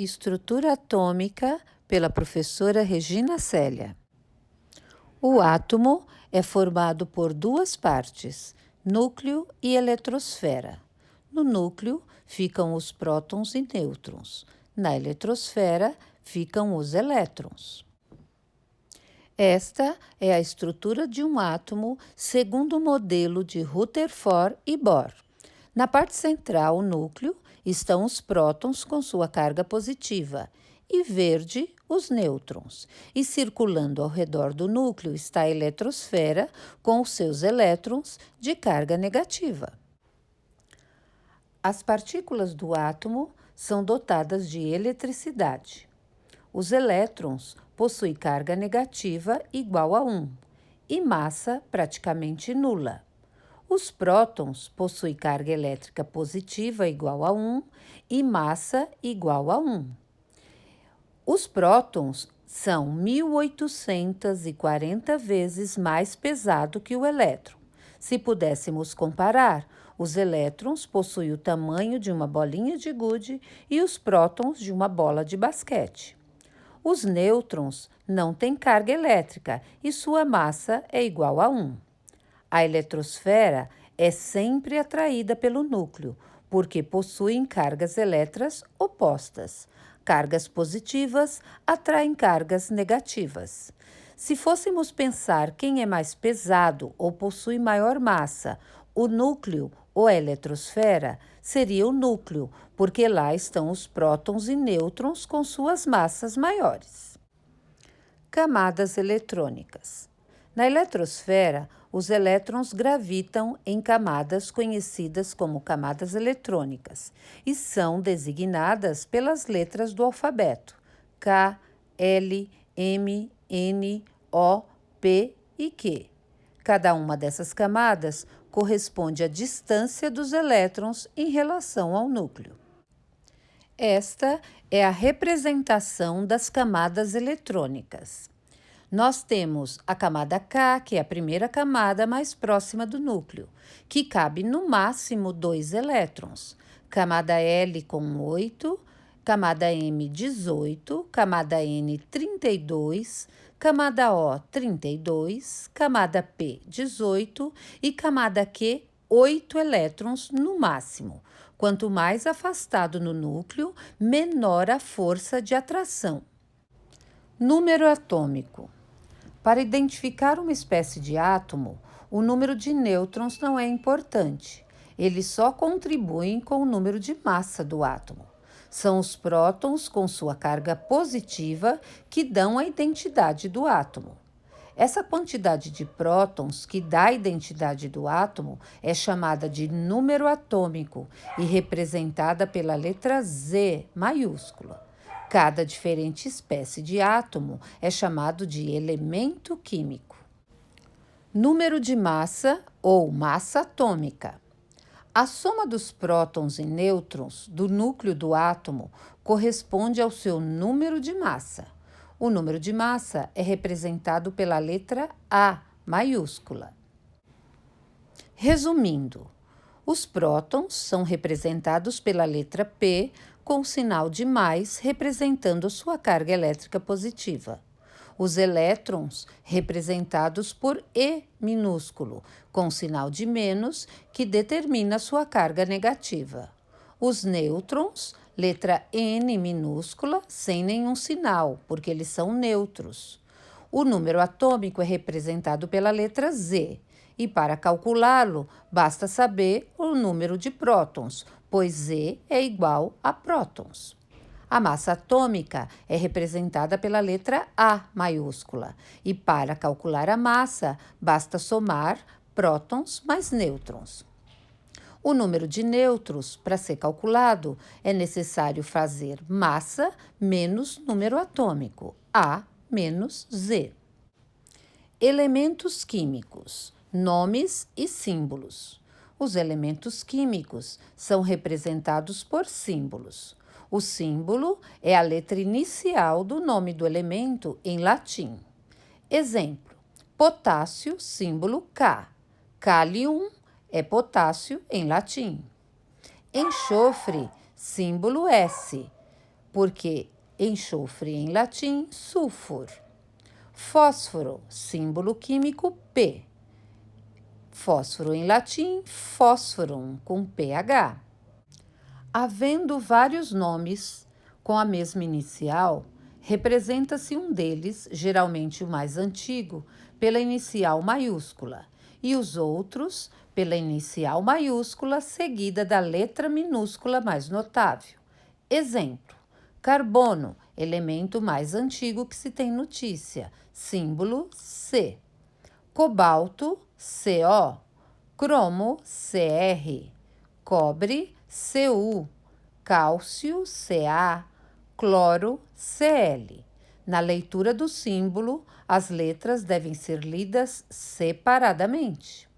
Estrutura atômica pela professora Regina Célia. O átomo é formado por duas partes, núcleo e eletrosfera. No núcleo ficam os prótons e nêutrons. Na eletrosfera ficam os elétrons. Esta é a estrutura de um átomo segundo o modelo de Rutherford e Bohr. Na parte central, o núcleo, estão os prótons com sua carga positiva e verde, os nêutrons. E circulando ao redor do núcleo está a eletrosfera com os seus elétrons de carga negativa. As partículas do átomo são dotadas de eletricidade. Os elétrons possuem carga negativa igual a 1 e massa praticamente nula. Os prótons possuem carga elétrica positiva igual a 1 e massa igual a 1. Os prótons são 1840 vezes mais pesado que o elétron. Se pudéssemos comparar, os elétrons possuem o tamanho de uma bolinha de gude e os prótons de uma bola de basquete. Os nêutrons não têm carga elétrica e sua massa é igual a 1. A eletrosfera é sempre atraída pelo núcleo, porque possuem cargas elétricas opostas. Cargas positivas atraem cargas negativas. Se fôssemos pensar quem é mais pesado ou possui maior massa, o núcleo ou a eletrosfera, seria o núcleo, porque lá estão os prótons e nêutrons com suas massas maiores. Camadas eletrônicas. Na eletrosfera, os elétrons gravitam em camadas conhecidas como camadas eletrônicas e são designadas pelas letras do alfabeto K, L, M, N, O, P e Q. Cada uma dessas camadas corresponde à distância dos elétrons em relação ao núcleo. Esta é a representação das camadas eletrônicas. Nós temos a camada K, que é a primeira camada mais próxima do núcleo, que cabe no máximo 2 elétrons. Camada L com 8, camada M 18, camada N 32, camada O 32, camada P 18 e camada Q 8 elétrons no máximo. Quanto mais afastado no núcleo, menor a força de atração. Número atômico. Para identificar uma espécie de átomo, o número de nêutrons não é importante. Eles só contribuem com o número de massa do átomo. São os prótons com sua carga positiva que dão a identidade do átomo. Essa quantidade de prótons que dá a identidade do átomo é chamada de número atômico e representada pela letra Z maiúscula. Cada diferente espécie de átomo é chamado de elemento químico. Número de massa ou massa atômica. A soma dos prótons e nêutrons do núcleo do átomo corresponde ao seu número de massa. O número de massa é representado pela letra A maiúscula. Resumindo, os prótons são representados pela letra P com o sinal de mais representando sua carga elétrica positiva. Os elétrons representados por E minúsculo, com o sinal de menos que determina sua carga negativa. Os nêutrons, letra N minúscula, sem nenhum sinal, porque eles são neutros. O número atômico é representado pela letra Z. E para calculá-lo, basta saber o número de prótons, pois Z é igual a prótons. A massa atômica é representada pela letra A maiúscula. E para calcular a massa, basta somar prótons mais nêutrons. O número de nêutrons, para ser calculado, é necessário fazer massa menos número atômico, A menos Z. Elementos químicos. Nomes e símbolos. Os elementos químicos são representados por símbolos. O símbolo é a letra inicial do nome do elemento em latim. Exemplo: potássio, símbolo K. Cálium é potássio em latim. Enxofre, símbolo S. porque enxofre em latim, sulfur. Fósforo, símbolo químico P. Fósforo em latim, fósforum, com pH. Havendo vários nomes com a mesma inicial, representa-se um deles, geralmente o mais antigo, pela inicial maiúscula, e os outros pela inicial maiúscula seguida da letra minúscula mais notável. Exemplo: carbono, elemento mais antigo que se tem notícia, símbolo C. Cobalto, CO. Cromo, Cr. Cobre, Cu. Cálcio, Ca. Cloro, Cl. Na leitura do símbolo, as letras devem ser lidas separadamente.